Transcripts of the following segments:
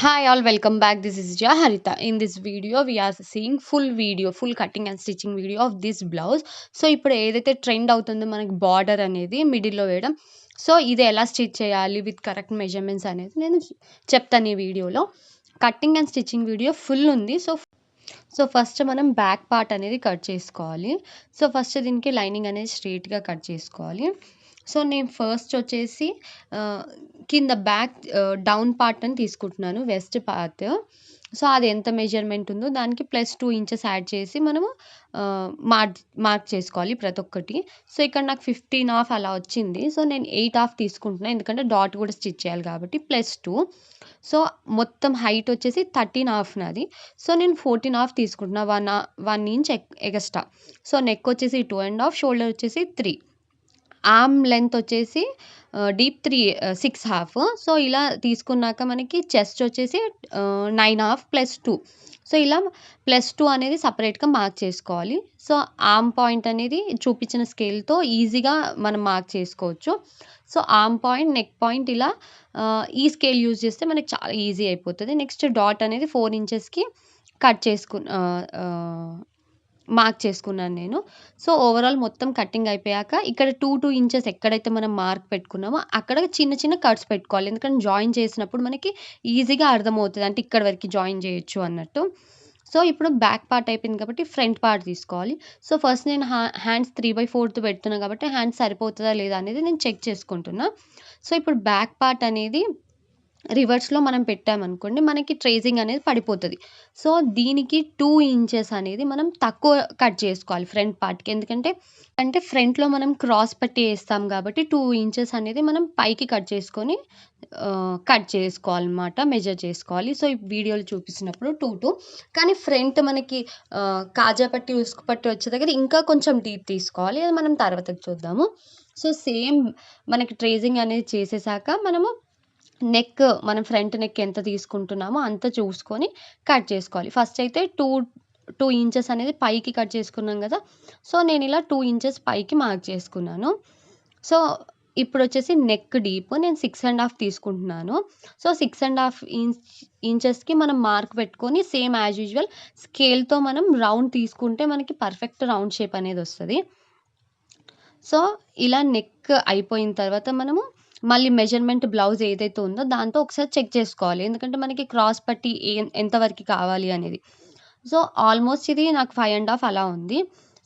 Hi all, welcome back. This is Harita. In this video, we are seeing full cutting and stitching video of this blouse. So ఇప్పుడు ఏదైతే trend అవుతుందో మనకి border అనేది మిడిల్లో వేయడం. So ఇది ఎలా స్టిచ్ చేయాలి విత్ కరెక్ట్ మెజర్మెంట్స్ అనేది నేను చెప్తాను ఈ వీడియోలో. Cutting and stitching video full ఉంది. సో ఫస్ట్ మనం బ్యాక్ పార్ట్ అనేది కట్ చేసుకోవాలి. సో ఫస్ట్ దీనికి లైనింగ్ అనేది స్ట్రెయిట్గా కట్ చేసుకోవాలి. సో నేను ఫస్ట్ వచ్చేసి కింద బ్యాక్ డౌన్ పార్ట్ అని తీసుకుంటున్నాను, వెస్ట్ పార్ట్. సో అది ఎంత మెజర్మెంట్ ఉందో దానికి +2 ఇంచెస్ యాడ్ చేసి మనము మార్క్ చేసుకోవాలి ప్రతి ఒక్కటి. సో ఇక్కడ నాకు 15 అలా వచ్చింది. సో నేను 8 తీసుకుంటున్నాను, ఎందుకంటే డాట్ కూడా స్టిచ్ చేయాలి కాబట్టి. +2. సో మొత్తం హైట్ వచ్చేసి 13 నాది. సో నేను 14 తీసుకుంటున్నా, 1 ఇంచ్ ఎగస్ట్రా. సో నెక్ వచ్చేసి 2.5, షోల్డర్ వచ్చేసి 3, ఆర్మ్ లెంత్ వచ్చేసి డీప్ 6.5. సో ఇలా తీసుకున్నాక మనకి చెస్ట్ వచ్చేసి 9.5 +2. సో ఇలా +2 అనేది సపరేట్గా మార్క్ చేసుకోవాలి. సో ఆర్మ్ పాయింట్ అనేది చూపించిన స్కేల్తో ఈజీగా మనం మార్క్ చేసుకోవచ్చు. So arm point, neck point ఇలా ఈ స్కేల్ యూజ్ చేస్తే మనకి చాలా ఈజీ అయిపోతుంది. నెక్స్ట్ డాట్ అనేది 4 ఇంచెస్కి కట్ మార్క్ చేసుకున్నాను నేను. సో ఓవరాల్ మొత్తం కటింగ్ అయిపోయాక ఇక్కడ 2 ఇంచెస్ ఎక్కడైతే మనం మార్క్ పెట్టుకున్నామో అక్కడ చిన్న చిన్న కట్స్ పెట్టుకోవాలి. ఎందుకంటే జాయిన్ చేసినప్పుడు మనకి ఈజీగా అర్థమవుతుంది, అంటే ఇక్కడ వరకు జాయిన్ చేయొచ్చు అన్నట్టు. సో ఇప్పుడు బ్యాక్ పార్ట్ అయిపోయింది కాబట్టి ఫ్రంట్ పార్ట్ తీసుకోవాలి. సో ఫస్ట్ నేను హ్యాండ్స్ 3/4 పెడుతున్నా కాబట్టి హ్యాండ్స్ సరిపోతుందా లేదా అనేది నేను చెక్ చేసుకుంటున్నా. సో ఇప్పుడు బ్యాక్ పార్ట్ అనేది రివర్స్‌లో మనం పెట్టామనుకోండి మనకి ట్రేసింగ్ అనేది పడిపోతది. సో దీనికి 2 ఇంచెస్ అనేది మనం తక్కువ కట్ చేసుకోవాలి ఫ్రంట్ పార్ట్‌కి. ఎందుకంటే ఫ్రంట్‌లో మనం క్రాస్ పట్టి ఏస్తాం కాబట్టి 2 ఇంచెస్ అనేది మనం పైకి కట్ చేసుకొని కట్ చేసుకోవాలన్నమాట. మెజర్ చేసుకోవాలి. సో ఈ వీడియోలో చూపిస్తున్నప్పుడు 2 కానీ ఫ్రంట్ మనకి కాజా పట్టి, ఉస్కు పట్టి వచ్చే దగ్గర ఇంకా కొంచెం డీప్ తీసుకోవాలి. అది మనం తర్వాత చూద్దాము. సో సేమ్ మనకి ట్రేసింగ్ అనేది చేసేసాక మనము మనం ఫ్రంట్ నెక్ ఎంత తీసుకుంటున్నామో అంత చూసుకొని కట్ చేసుకోవాలి. ఫస్ట్ అయితే 2 ఇంచెస్ అనేది పైకి కట్ చేసుకున్నాం కదా. సో నేను ఇలా 2 ఇంచెస్ పైకి మార్క్ చేసుకున్నాను. సో ఇప్పుడు వచ్చేసి నెక్ డీప్ నేను 6.5 తీసుకుంటున్నాను. సో 6.5 ఇంచెస్కి మనం మార్క్ పెట్టుకొని సేమ్ యాజ్ యూజువల్ స్కేల్తో మనం రౌండ్ తీసుకుంటే మనకి పర్ఫెక్ట్ రౌండ్ షేప్ అనేది వస్తుంది. సో ఇలా నెక్ అయిపోయిన తర్వాత మనము మళ్ళీ మెజర్మెంట్ బ్లౌజ్ ఏదైతే ఉందో దాంతో ఒకసారి చెక్ చేసుకోవాలి. ఎందుకంటే మనకి క్రాస్ పట్టి ఎంతవరకు కావాలి అనేది. సో ఆల్మోస్ట్ ఇది నాకు 5.5 అలా ఉంది.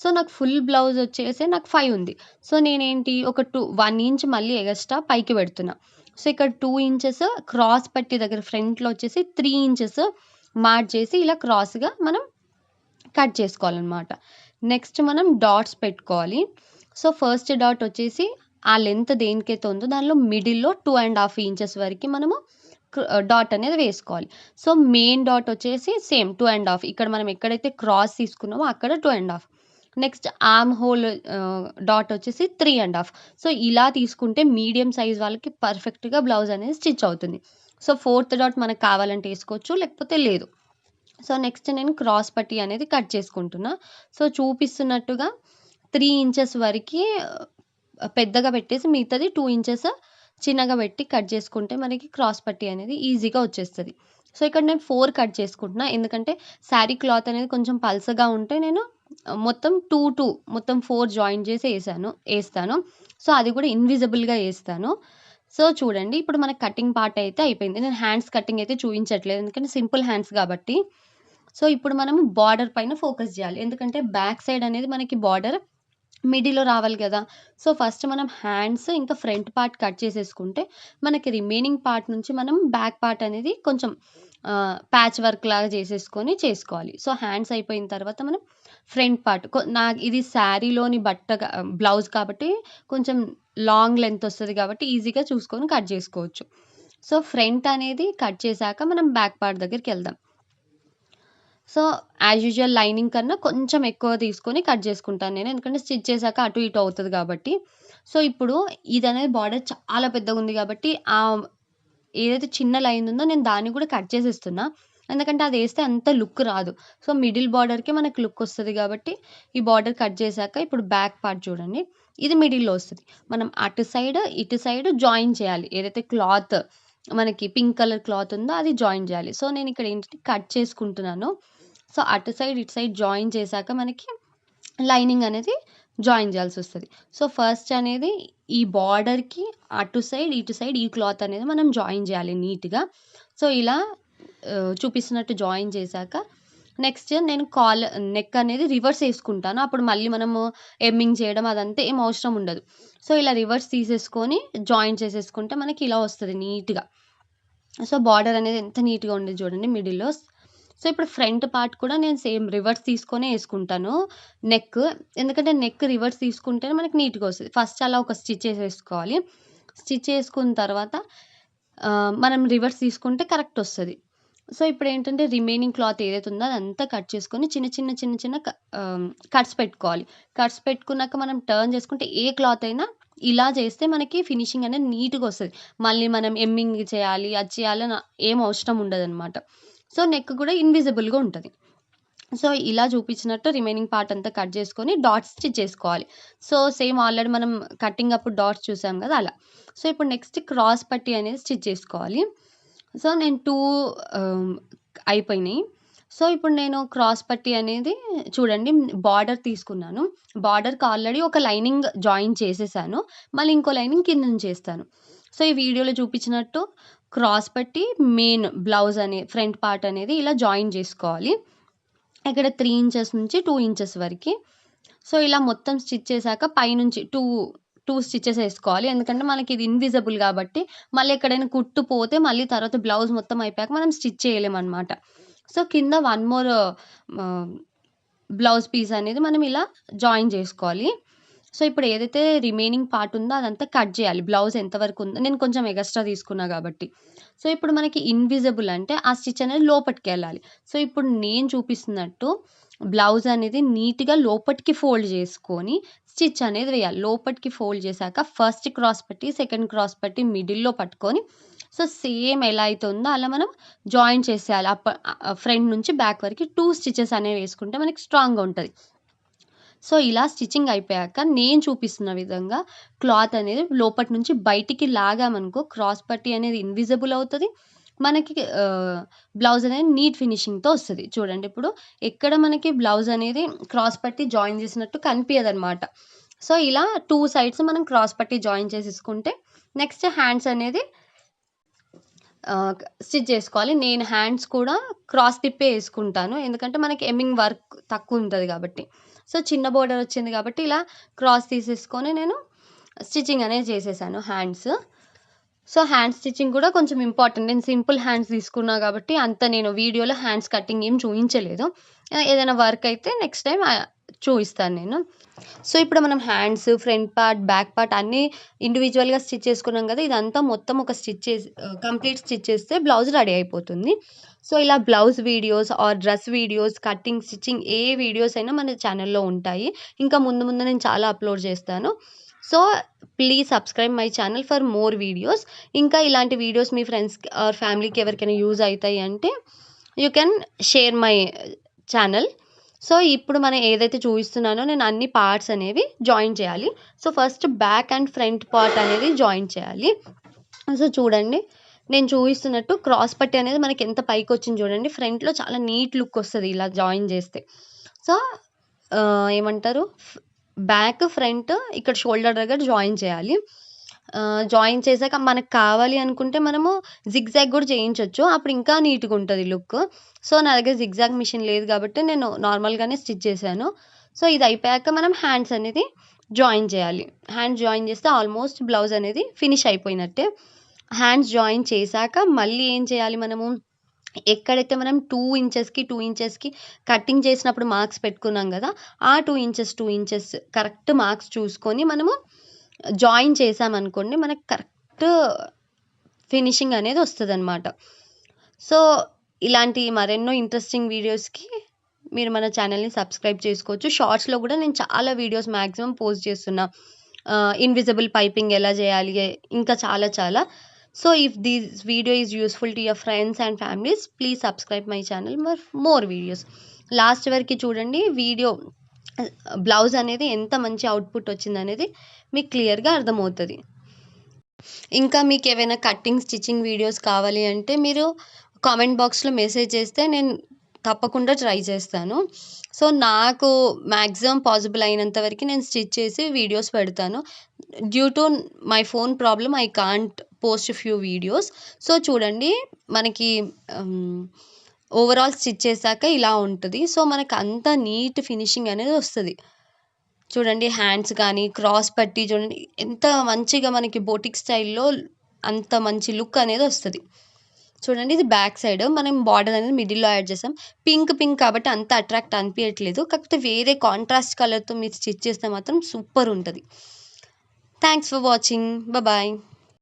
సో నాకు ఫుల్ బ్లౌజ్ వచ్చేసి నాకు 5 ఉంది. సో నేనేంటి ఒక 1 ఇంచ్ మళ్ళీ ఎగస్ట్రా పైకి పెడుతున్నా. సో ఇక్కడ 2 ఇంచెస్ క్రాస్ పట్టి దగ్గర ఫ్రంట్‌లో వచ్చేసి 3 ఇంచెస్ మార్క్ చేసి ఇలా క్రాస్‌గా మనం కట్ చేసుకోవాలన్నమాట. నెక్స్ట్ మనం డాట్స్ పెట్టుకోవాలి. సో ఫస్ట్ డాట్ వచ్చేసి ఆ లెంత్ దేనికైతే ఉందో దానిలో మిడిల్‌లో 2.5 ఇంచెస్ వరకు మనము డాట్ అనేది వేసుకోవాలి. సో మెయిన్ డాట్ వచ్చేసి సేమ్ 2.5. ఇక్కడ మనం ఎక్కడైతే క్రాస్ తీసుకున్నామో అక్కడ 2.5. నెక్స్ట్ ఆర్మ్ హోల్ డాట్ వచ్చేసి 3.5. సో ఇలా తీసుకుంటే మీడియం సైజ్ వాళ్ళకి పర్ఫెక్ట్‌గా బ్లౌజ్ అనేది స్టిచ్ అవుతుంది. సో ఫోర్త్ డాట్ మనకు కావాలంటే వేసుకోవచ్చు, లేకపోతే లేదు. సో నెక్స్ట్ నేను క్రాస్ పట్టి అనేది కట్ చేసుకుంటున్నా. సో చూపిస్తున్నట్టుగా 3 ఇంచెస్ వరకి పెద్దగా పెట్టేసి మిగతాది 2 ఇంచెస్ చిన్నగా పెట్టి కట్ చేసుకుంటే మనకి క్రాస్ పట్టి అనేది ఈజీగా వచ్చేస్తది. సో ఇక్కడ నేను 4 కట్ చేసుకుంటున్నా. ఎందుకంటే శారీ క్లాత్ అనేది కొంచెం పల్చగా ఉంటే నేను మొత్తం 4 జాయిన్ చేసి ఏస్తాను. సో అది కూడా ఇన్విజిబుల్‌గా ఏస్తాను. సో చూడండి ఇప్పుడు మనకి కటింగ్ పార్ట్ అయితే అయిపోయింది. నేను హ్యాండ్స్ కటింగ్ అయితే చూయించట్లేదు, ఎందుకంటే సింపుల్ హ్యాండ్స్ కాబట్టి. సో ఇప్పుడు మనం బార్డర్ పైన ఫోకస్ చేయాలి. ఎందుకంటే బ్యాక్ సైడ్ అనేది మనకి బార్డర్ మిడిల్‌లో రావాలి కదా. సో ఫస్ట్ మనం హ్యాండ్స్ ఇంకా ఫ్రంట్ పార్ట్ కట్ చేసేసుకుంటే మనకి రిమైనింగ్ పార్ట్ నుంచి మనం బ్యాక్ పార్ట్ అనేది కొంచెం ప్యాచ్ వర్క్ లాగా చేసుకోవాలి. సో హ్యాండ్స్ అయిపోయిన తర్వాత మనం ఫ్రంట్ పార్ట్ ఇది శారీలోని బ్లౌజ్ కాబట్టి కొంచెం లాంగ్ లెంత్ వస్తది కాబట్టి ఈజీగా చూసుకొని కట్ చేసుకోవచ్చు. సో ఫ్రంట్ అనేది కట్ చేశాక మనం బ్యాక్ పార్ట్ దగ్గరికెళ్దాం. సో యాజ్ యూజువల్ లైనింగ్ కన్నా కొంచెం ఎక్కువ తీసుకొని కట్ చేసుకుంటాను నేను, ఎందుకంటే స్టిచ్ చేశాక అటు ఇటు అవుతది కాబట్టి. సో ఇప్పుడు ఇదనేది బార్డర్ చాలా పెద్దగుంది కాబట్టి ఏదైతే చిన్న లైన్ ఉందో నేను దాన్ని కూడా కట్ చేసేస్తున్నా. ఎందుకంటే అది ఏస్తే అంత లుక్ రాదు. సో మిడిల్ బార్డర్‌కే మనకి లుక్ వస్తది కాబట్టి ఈ బార్డర్ కట్ చేశాక ఇప్పుడు బ్యాక్ పార్ట్ చూడండి. ఇది మిడిల్‌లో వస్తది. మనం అటు సైడ్, ఇటు సైడ్ జాయిన్ చేయాలి. ఏదైతే క్లాత్ మనకి పింక్ కలర్ క్లాత్ ఉందో అది జాయిన్ చేయాలి. సో, నేను ఇక్కడ ఏంటంటే కట్ చేసుకుంటున్నాను. సో, అటు సైడ్, ఇటు సైడ్ జాయిన్ చేశాక మనకి లైనింగ్ అనేది జాయిన్ చేయాల్సొస్తది. సో, ఫస్ట్ అనేది ఈ బార్డర్‌కి అటు సైడ్, ఇటు సైడ్ ఈ క్లాత్ అనేది మనం జాయిన్ చేయాలి నీట్‌గా. సో, ఇలా చూపిస్తున్నట్టు జాయిన్ చేశాక నెక్స్ట్ నేను నెక్ అనేది రివర్స్ ఏసుకుంటాను. అప్పుడు మళ్ళీ మనము ఎమ్మింగ్ చేయడం అదంతా ఏం అవసరం ఉండదు. సో, ఇలా రివర్స్ తీసేసుకొని జాయిన్ చేసేసుకుంటే మనకి ఇలా వస్తది నీట్‌గా. సో, బార్డర్ అనేది ఎంత నీట్‌గా ఉండిద్ది చూడండి మిడిల్‌లో. సో, ఇప్పుడు ఫ్రంట్ పార్ట్ కూడా నేను సేమ్ రివర్స్ తీసుకొనే యేసుకుంటాను నెక్. ఎందుకంటే నెక్ రివర్స్ తీసుకుంటేనే మనకి నీట్‌గా వస్తది. ఫస్ట్ అలా ఒక స్టిచ్ ఏసేసుకోవాలి. స్టిచ్ ఏసుకున్న తర్వాత మనం రివర్స్ తీసుకుంటే కరెక్ట్ వస్తది. సో, ఇప్పుడేంటంటే రిమైనింగ్ క్లాత్ ఏదైతే ఉందో అదంతా కట్ చేసుకొని చిన్న కట్స్ పెట్టుకోవాలి. కట్స్ పెట్టుకున్నాక మనం టర్న్ చేసుకుంటే ఏ క్లాత్ అయినా ఇలా చేస్తే మనకి ఫినిషింగ్ అనేది నీట్‌గా వస్తది. మళ్ళీ మనం ఎమ్మింగ్ చేయాలి, అది చేయాలని ఏం అవసరం ఉండదనమాట. సో, నెక్ కూడా ఇన్విజిబుల్‌గా ఉంటది. సో, ఇలా చూపించినట్టు రిమైనింగ్ పార్ట్ అంతా కట్ చేసుకొని డాట్స్ స్టిచ్ చేసుకోవాలి. సో, సేమ్ ఆల్రెడీ మనం కటింగ్ అప్పుడు డాట్స్ చూసాం కదా! అలా. సో, ఇప్పుడు నెక్స్ట్ క్రాస్ పట్టీ అనేది స్టిచ్ చేసుకోవాలి. సో, నేను 2 అయిపోయినాయి. సో, ఇప్పుడు నేను క్రాస్ పట్టీ అనేది చూడండి బార్డర్ తీసుకున్నాను. బార్డర్‌కి ఆల్రెడీ ఒక లైనింగ్ జాయిన్ చేసేసాను. మళ్ళీ ఇంకో లైనింగ్ కింద నుంచి ఏస్తాను. సో, ఈ వీడియోలో చూపించినట్టు క్రాస్ పట్టీ మెయిన్ బ్లౌజ్ ఫ్రంట్ పార్ట్ అనేది ఇలా జాయిన్ చేసుకోవాలి. ఇక్కడ 3 ఇంచెస్ నుంచి 2 ఇంచెస్ వరకి. సో, ఇలా మొత్తం స్టిచ్ చేశాక పైనుంచి 2 స్టిచెస్ ఏసుకోవాలి. ఎందుకంటే మనకి ఇది ఇన్విజిబుల్ గాబట్టి, మళ్ళీ ఎక్కడైనా కుట్టు పోతే మళ్ళీ తర్వాత బ్లౌజ్ మొత్తం అయిపోయాక మనం స్టిచ్ చేయలేమనమాట. సో, కింద వన్ మోర్ ఆహ్, బ్లౌజ్ పీస్ అనేది మనం ఇలా జాయిన్ జేసుకోవాలి. సో, ఇప్పుడు ఏదైతే రిమైనింగ్ పార్ట్ ఉందో అదంతా కట్ జేయాలి. బ్లౌజ్ ఎంతవరకు ఉందో నేను కొంచెం ఎగస్ట్రా తీసుకున్నా గాబట్టి. సో, ఇప్పుడు మనకి ఇన్విజిబుల్ అంటే ఆ స్టిచ్ అనేది లోపటికెళ్ళాలి. సో, ఇప్పుడు నేను చూపిస్తున్నట్టు బ్లౌజ్ అనేది నీట్‌గా లోపటికి ఫోల్డ్ చేసుకొని స్టిచ్ అనేది వేయాలి. లోపటికి ఫోల్డ్ చేశాక ఫస్ట్ క్రాస్ పట్టి, సెకండ్ క్రాస్ పట్టి మిడిల్‌లో పట్టుకొని సో, సేమ్ ఎలా అయితే ఉందో అలా మనం జాయిన్ చేసేయాలి. ఫ్రంట్ నుంచి బ్యాక్ వరకి 2 స్టిచెస్ అనేవి వేసుకుంటే మనకి స్ట్రాంగ్‌గా ఉంటది. సో, ఇలా స్టిచ్చింగ్ అయిపోయాక నేను చూపిస్తున్న విధంగా క్లాత్ అనేది లోపటి నుంచి బయటికి లాగామనుకో క్రాస్ పట్టీ అనేది ఇన్విజిబుల్ అవుతది. మనకి బ్లౌజ్ అనేది నీట్ ఫినిషింగ్‌తో వస్తది. చూడండి ఇప్పుడు ఎక్కడ మనకి బ్లౌజ్ అనేది క్రాస్ పట్టీ జాయిన్ చేసినట్టు కనిపియదనమాట. సో, ఇలా 2 సైడ్స్ మనం క్రాస్ పట్టీ జాయిన్ చేసేసుకుంటే నెక్స్ట్ హ్యాండ్స్ అనేది స్టిచ్ చేసుకోవాలి. నేను హ్యాండ్స్ కూడా క్రాస్ తిప్పే యేసుకుంటాను. ఎందుకంటే మనకి ఎమ్మింగ్ వర్క్ తక్కువుంటది గాబట్టి. సో, చిన్న బోర్డర్ వచ్చింది గాబట్టి ఇలా క్రాస్ తీసేసుకొని నేను స్టిచ్చింగ్ అనేది చేసేసాను హ్యాండ్స్. సో, హ్యాండ్ స్టిచ్చింగ్ కూడా కొంచెం ఇంపార్టెంట్. నేను సింపుల్ హ్యాండ్స్ తీసుకున్నా గాబట్టి అంత నేను వీడియోలో హ్యాండ్స్ కటింగ్ ఏం చూయించలేదు. ఏదైనా వర్క్ అయితే నెక్స్ట్ టైమ్ చూయిస్తాను నేను. సో, ఇప్పుడు మనం hands, front part, back part అన్నీ ఇండివిడ్యువల్‌గా స్టిచ్ చేసుకున్నాం గదా! ఇదంతా మొత్తం ఒక కంప్లీట్ స్టిచ్ చేస్తే బ్లౌజ్ రెడీ అయిపోతుంది. సో, ఇలా blouse videos or dress videos, cutting, stitching ఏ వీడియోస్ అయినా మన ఛానెల్‌లో ఉంటాయి. ఇంకా ముందు ముందు నేను చాలా అప్‌లోడ్ చేస్తాను. So, please subscribe my channel for more videos. ఇంకా ఇలాంటి వీడియోస్ మీ ఫ్రెండ్స్‌కి ఆర్ ఫ్యామిలీకి ఎవరికైనా యూజ్ అయితాయి అంటే you can share my channel. So, ఇప్పుడు మనం ఏదైతే చూపిస్తున్నానో నేను అన్ని పార్ట్స్ అనేవి జాయిన్ చేయాలి. So, first back and front part అనేది జాయిన్ చేయాలి. సో, చూడండి నేను చూపిస్తున్నట్టు క్రాస్ పట్టీ అనేది మనకి ఎంత పైకొచ్చింది చూడండి. ఫ్రంట్‌లో చాలా నీట్ లుక్ వస్తది ఇలా జాయిన్ చేస్తే. సో, ఏమంటారు బ్యాక్, ఫ్రంట్ ఇక్కడ షోల్డర్ దగ్గర జాయిన్ చేయాలి. జాయిన్ చేశాక మనకు కావాలి అనుకుంటే మనము జిగ్‌జాగ్ గూడా చేయించొచ్చు. అప్పుడు ఇంకా నీట్‌గా ఉంటది లుక్. సో, నా దగ్గర జిగ్‌జాగ్ మిషన్ లేదు కాబట్టి నేను నార్మల్‌గానే స్టిచ్ చేశాను. సో, ఇది అయిపోయాక మనం హ్యాండ్స్ అనేది జాయిన్ చేయాలి. హ్యాండ్స్ జాయిన్ చేస్తే ఆల్మోస్ట్ బ్లౌజ్ అనేది ఫినిష్ అయిపోయినట్టే. హ్యాండ్స్ జాయిన్ చేశాక మళ్ళీ ఏం చేయాలి మనము ఎక్కడైతే మనం 2 ఇంచెస్‌కి కటింగ్ చేసినప్పుడు మార్క్స్ పెట్టుకున్నాం గదా! ఆ 2 ఇంచెస్ కరెక్ట్ మార్క్స్ చూసుకొని మనము జాయిన్ చేశామనుకోండి మనకు కరెక్ట్ ఫినిషింగ్ అనేది వస్తదనమాట. సో, ఇలాంటి మరెన్నో ఇంట్రెస్టింగ్ వీడియోస్‌కి మీరు మన ఛానెల్‌ని సబ్స్క్రైబ్ చేసుకోవచ్చు. షార్ట్స్‌లో గూడా నేను చాలా వీడియోస్ మాక్సిమం పోస్ట్ చేస్తున్నా. ఇన్విజిబుల్ పైపింగ్ ఎలా చేయాలి, ఇంకా చాలా చాలా. So, if this video is useful to your friends and families, please subscribe my channel for more videos. Last వరకి చూడండి వీడియో బ్లౌజ్ అనేది ఎంత మంచి అవుట్‌పుట్ వచ్చిందనేది మీకు క్లియర్‌గా అర్థమవుతది. ఇంకా మీకేవైనా కటింగ్, స్టిచ్చింగ్ వీడియోస్ కావాలి అంటే మీరు కామెంట్ బాక్స్‌లో మెసేజ్ చేస్తే నేను తప్పకుండా ట్రై చేస్తాను. సో, నాకు మాక్సిమం పాసిబుల్ అయినంత వరకి నేను స్టిచ్ చేసి వీడియోస్ పెడతాను. Due to my phone problem I can't post few videos. So, చూడండి మనకి హ్మ్, ఓవరాల్ స్టిచ్ చేశాక ఇలా ఉంటది. సో, మనకంత నీట్ ఫినిషింగ్ అనేది వస్తది. చూడండి హ్యాండ్స్ గానీ, క్రాస్ పట్టి చూడండి ఎంత మంచిగా మనకి బోటిక్ స్టైల్‌లో అంత మంచి లుక్ అనేదొస్తది. చూడండి ఇది బ్యాక్ సైడ్ మనం బార్డర్ అనేది మిడిల్‌లో యాడ్ చేసాం. పింక్ కాబట్టి అంత అట్రాక్ట్ అనిపియట్లేదు. కాకపోతే వేరే కాంట్రాస్ట్ కలర్‌తో మీరు స్టిచ్ చేస్తే మాత్రం సూపర్ ఉంటది. Thanks for watching. బాయ్.